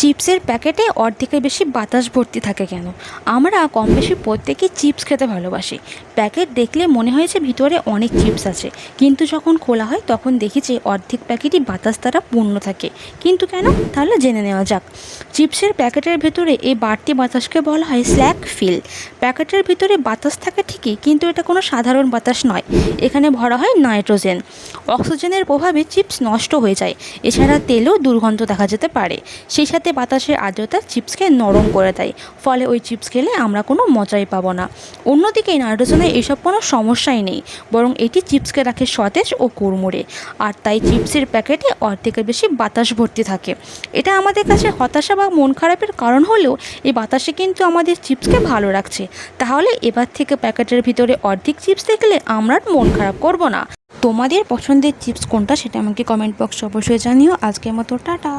চিপসের প্যাকেটে অর্ধেকের বেশি বাতাস ভর্তি থাকে কেন? আমরা কম বেশি প্রত্যেকেই চিপস খেতে ভালোবাসি। প্যাকেট দেখলে মনে হয় যে ভিতরে অনেক চিপস আছে, কিন্তু যখন খোলা হয় তখন দেখি যে অর্ধেক প্যাকেটই বাতাস দ্বারা পূর্ণ থাকে। কিন্তু কেন? তাহলে জেনে নেওয়া যাক। চিপসের প্যাকেটের ভেতরে এই বাড়তি বাতাসকে বলা হয় স্ল্যাক ফিল। প্যাকেটের ভিতরে বাতাস থাকে ঠিকই, কিন্তু এটা কোনো সাধারণ বাতাস নয়। এখানে ভরা হয় নাইট্রোজেন। অক্সিজেনের প্রভাবে চিপস নষ্ট হয়ে যায়। এছাড়া তেলেও দুর্গন্ধ দেখা যেতে পারে। সেই সাথে বাতাসের আর্দ্রতা চিপসকে নরম করে দেয়, ফলে ওই চিপস খেলে আমরা কোনো মজাই পাবো না। অন্যদিকে নাইট্রোজেনের এইসব কোনো সমস্যাই নেই, বরং এটি চিপসকে রাখে সতেজ ও কুড়মুড়ে। আর তাই চিপসের প্যাকেটে অর্ধেকের বেশি বাতাস ভর্তি থাকে। এটা আমাদের কাছে হতাশা বা মন খারাপের কারণ হলেও এই বাতাসে কিন্তু আমাদের চিপসকে ভালো রাখছে। তাহলে এবার থেকে প্যাকেটের ভিতরে অর্ধেক চিপস দেখলে আমরা আর মন খারাপ করব না। তোমাদের পছন্দের চিপস কোনটা সেটা আমাকে কমেন্ট বক্সে অবশ্যই জানিও। আজকের মতো টাটা।